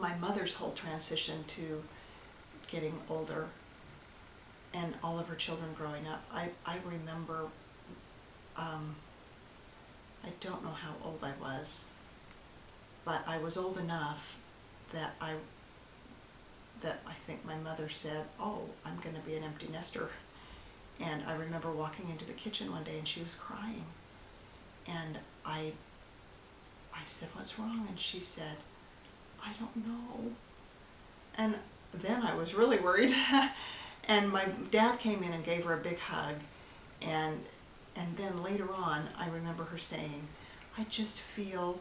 my mother's whole transition to getting older and all of her children growing up, I remember, I don't know how old I was, but I was old enough that I think my mother said, "Oh, I'm going to be an empty nester." And I remember walking into the kitchen one day and she was crying. And I said, "What's wrong?" And she said, "I don't know." And then I was really worried. And my dad came in and gave her a big hug. And then later on, I remember her saying, "I just feel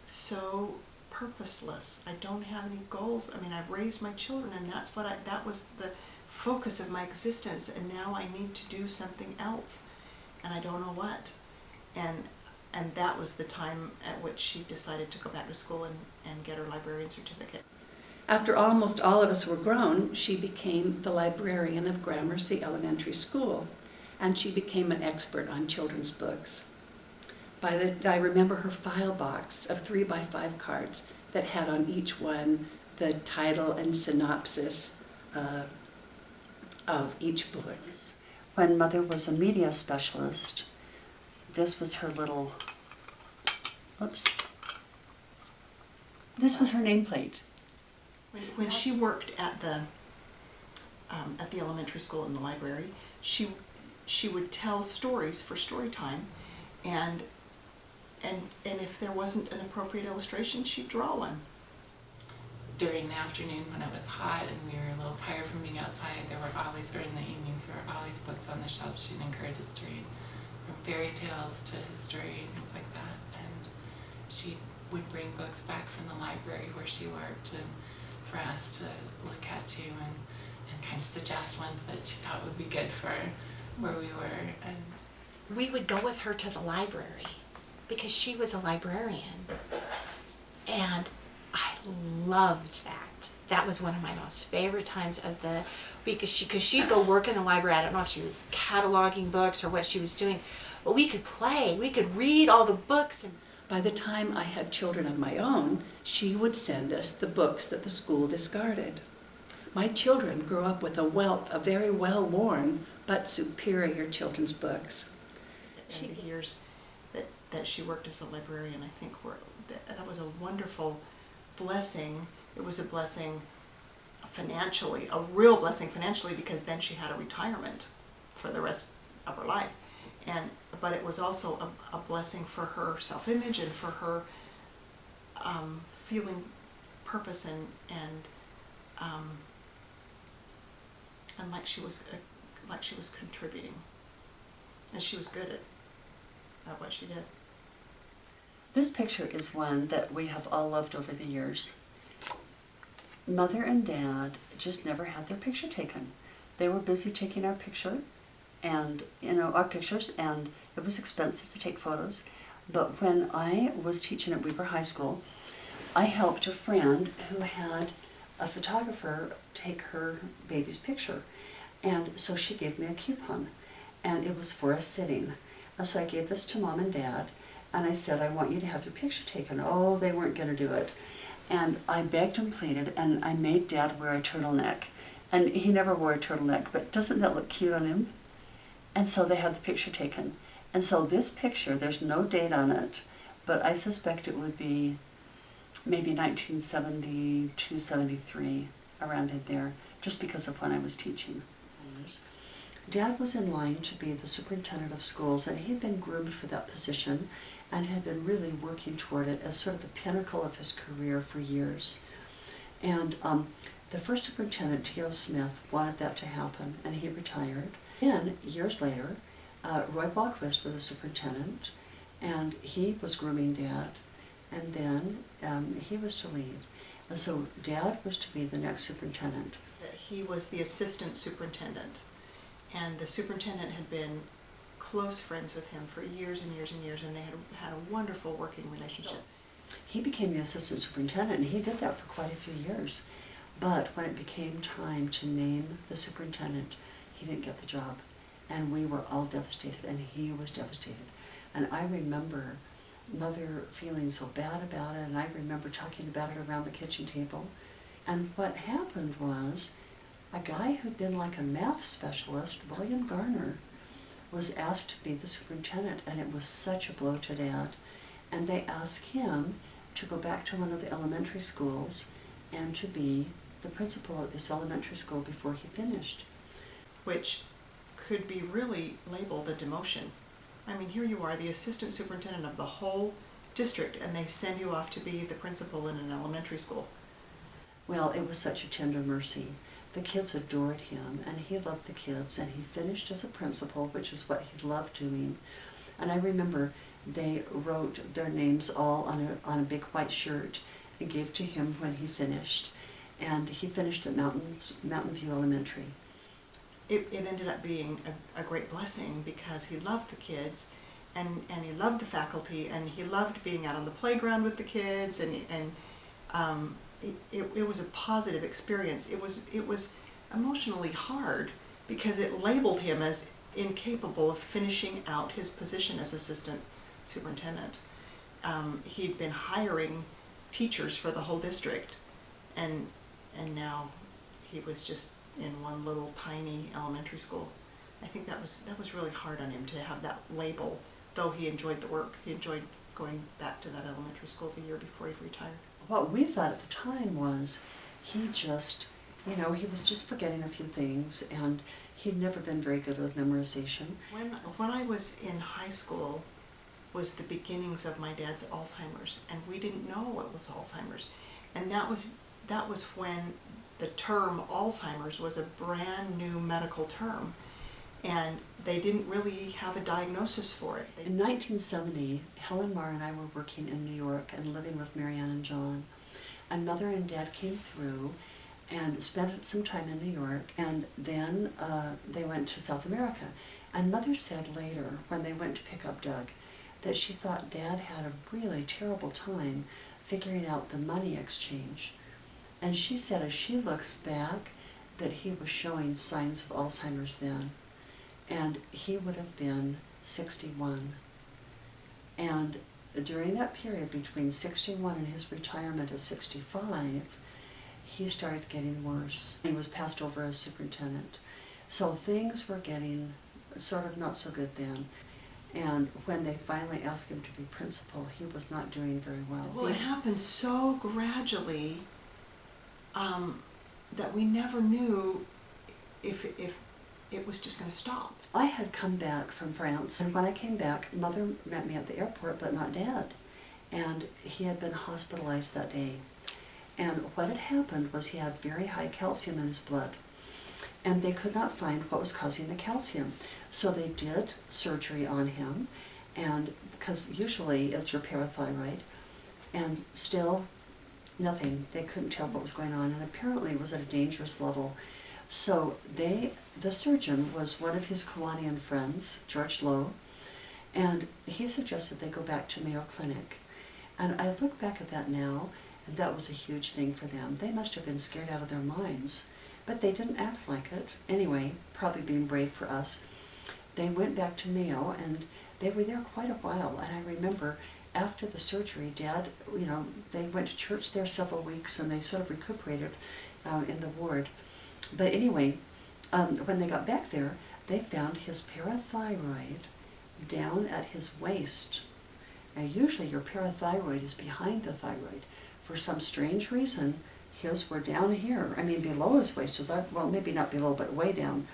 so purposeless. I don't have any goals. I mean, I've raised my children, and that was the focus of my existence, and now I need to do something else, and I don't know what." And that was the time at which she decided to go back to school and get her librarian certificate. After almost all of us were grown, she became the librarian of Gramercy Elementary School, and she became an expert on children's books. I remember her file box of 3x5 cards that had on each one the title and synopsis of each book. When Mother was a media specialist, this was her little, this was her nameplate. When she worked at the elementary school in the library, she would tell stories for story time, and if there wasn't an appropriate illustration, she'd draw one. During the afternoon when it was hot and we were a little tired from being outside, there were always, or in the evenings, there were always books on the shelf. She'd encourage us to read, from fairy tales to history, things like that. And she would bring books back from the library where she worked and for us to look at too, and kind of suggest ones that she thought would be good for where we were. And we would go with her to the library because she was a librarian, and I loved that. That was one of my most favorite times of the week, because she'd go work in the library. I don't know if she was cataloging books or what she was doing, but we could play, we could read all the books. And by the time I had children of my own, she would send us the books that the school discarded. My children grew up with a wealth of very well-worn but superior children's books. And the years that she worked as a librarian, I think that was a wonderful blessing. It was a blessing financially, a real blessing financially, because then she had a retirement for the rest of her life. But it was also a blessing for her self-image and for her feeling purpose and like she was contributing, and she was good at what she did. This picture is one that we have all loved over the years. Mother and Dad just never had their picture taken. They were busy taking our picture, and our pictures, and it was expensive to take photos. But when I was teaching at Weber High School, I helped a friend who had a photographer take her baby's picture, and so she gave me a coupon, and it was for a sitting. And so I gave this to Mom and Dad, and I said, "I want you to have your picture taken." Oh, they weren't going to do it. And I begged and pleaded, and I made Dad wear a turtleneck. And he never wore a turtleneck, but doesn't that look cute on him? And so they had the picture taken. And so this picture, there's no date on it, but I suspect it would be maybe 1972, 73, around in there, just because of when I was teaching. Dad was in line to be the superintendent of schools, and he'd been groomed for that position and had been really working toward it as sort of the pinnacle of his career for years. And the first superintendent, T.O. Smith, wanted that to happen, and he retired. Then, years later, Roy Balquist was the superintendent, and he was grooming Dad, and then he was to leave. And so Dad was to be the next superintendent. He was the assistant superintendent, and the superintendent had been close friends with him for years and years and years, and they had a wonderful working relationship. He became the assistant superintendent, and he did that for quite a few years. But when it became time to name the superintendent, he didn't get the job. And we were all devastated, and he was devastated. And I remember Mother feeling so bad about it, and I remember talking about it around the kitchen table. And what happened was, a guy who'd been like a math specialist, William Garner, was asked to be the superintendent, and it was such a blow to Dad. And they asked him to go back to one of the elementary schools and to be the principal at this elementary school before he finished. Which could be really labeled a demotion. I mean, here you are, the assistant superintendent of the whole district, and they send you off to be the principal in an elementary school. Well, it was such a tender mercy. The kids adored him, and he loved the kids, and he finished as a principal, which is what he loved doing. And I remember they wrote their names all on a big white shirt and gave to him when he finished. And he finished at Mountain View Elementary. It ended up being a great blessing because he loved the kids, and he loved the faculty, and he loved being out on the playground with the kids, and it was a positive experience. It was emotionally hard because it labeled him as incapable of finishing out his position as assistant superintendent. He'd been hiring teachers for the whole district, and now he was just in one little tiny elementary school. I think that was really hard on him to have that label, though he enjoyed the work. He enjoyed going back to that elementary school the year before he retired. What we thought at the time was he just, he was just forgetting a few things, and he'd never been very good with memorization. When I was in high school was the beginnings of my dad's Alzheimer's, and we didn't know it was Alzheimer's. And that was when the term Alzheimer's was a brand new medical term, and they didn't really have a diagnosis for it. In 1970, Helen Marr and I were working in New York and living with Marianne and John. And Mother and Dad came through and spent some time in New York, and then they went to South America. And Mother said later, when they went to pick up Doug, that she thought Dad had a really terrible time figuring out the money exchange. And she said as she looks back that he was showing signs of Alzheimer's then. And he would have been 61. And during that period between 61 and his retirement at 65, he started getting worse. He was passed over as superintendent. So things were getting sort of not so good then. And when they finally asked him to be principal, he was not doing very well. Well, it happened so gradually that we never knew if it was just going to stop. I had come back from France, and when I came back, Mother met me at the airport, but not Dad. And he had been hospitalized that day. And what had happened was he had very high calcium in his blood. And they could not find what was causing the calcium. So they did surgery on him, and because usually it's your parathyroid, and still nothing. They couldn't tell what was going on, and apparently it was at a dangerous level. So the surgeon was one of his Kiwanian friends, George Lowe, and he suggested they go back to Mayo Clinic. And I look back at that now, and that was a huge thing for them. They must have been scared out of their minds, but they didn't act like it. Anyway, probably being brave for us. They went back to Mayo, and they were there quite a while. And I remember after the surgery, Dad, they went to church there several weeks, and they sort of recuperated in the ward. But anyway, when they got back there, they found his parathyroid down at his waist. Now, usually your parathyroid is behind the thyroid. For some strange reason, his were down here. I mean, below his waist. Well, maybe not below, but way down.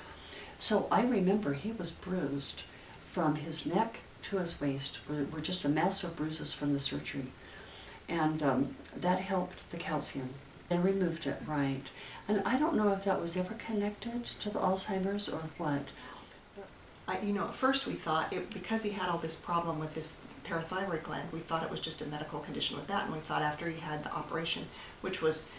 So I remember he was bruised from his neck to his waist. Were just a mass of bruises from the surgery. And that helped the calcium. They removed it, right. And I don't know if that was ever connected to the Alzheimer's or what. At first we thought, because he had all this problem with this parathyroid gland, we thought it was just a medical condition with that, and we thought after he had the operation, which was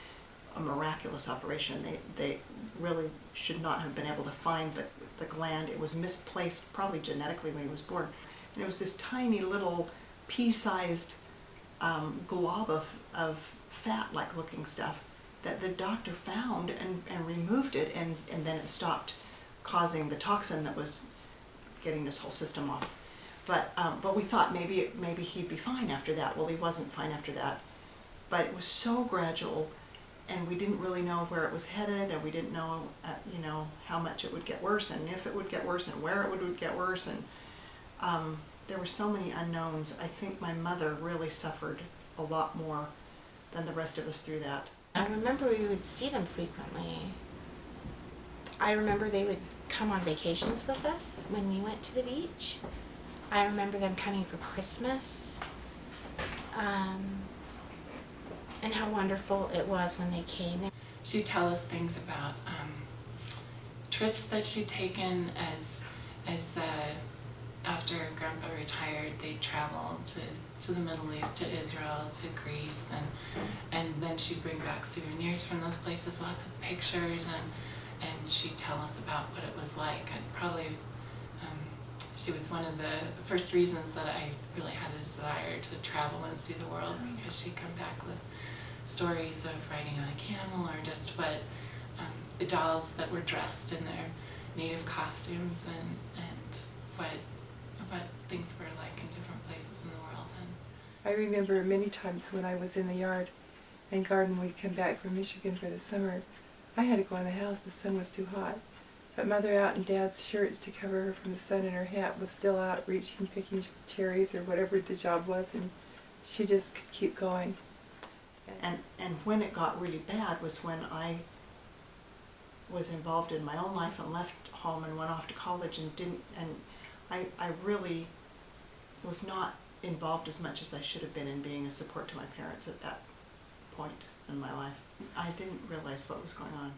a miraculous operation, they really should not have been able to find the gland. It was misplaced, probably genetically when he was born. And it was this tiny little pea-sized glob of fat-like looking stuff that the doctor found and removed it, and then it stopped causing the toxin that was getting this whole system off. But we thought maybe he'd be fine after that. Well, he wasn't fine after that. But it was so gradual, and we didn't really know where it was headed, and we didn't know, how much it would get worse, and if it would get worse, and where it would get worse, and there were so many unknowns. I think my mother really suffered a lot more than the rest of us through that. I remember we would see them frequently. I remember they would come on vacations with us when we went to the beach. I remember them coming for Christmas. And how wonderful it was when they came. She'd tell us things about trips that she'd taken as after Grandpa retired, they'd travel to the Middle East, to Israel, to Greece, and then she'd bring back souvenirs from those places, lots of pictures, and she'd tell us about what it was like. She was one of the first reasons that I really had a desire to travel and see the world, because she'd come back with stories of riding on a camel, or just what dolls that were dressed in their native costumes, and what things were like in different places in the world. I remember many times when I was in the yard and garden, we'd come back from Michigan for the summer. I had to go in the house, the sun was too hot. But Mother, out in Dad's shirts to cover her from the sun, and her hat was still out reaching, picking cherries or whatever the job was, and she just could keep going. And when it got really bad was when I was involved in my own life and left home and went off to college I really was not involved as much as I should have been in being a support to my parents at that point in my life. I didn't realize what was going on.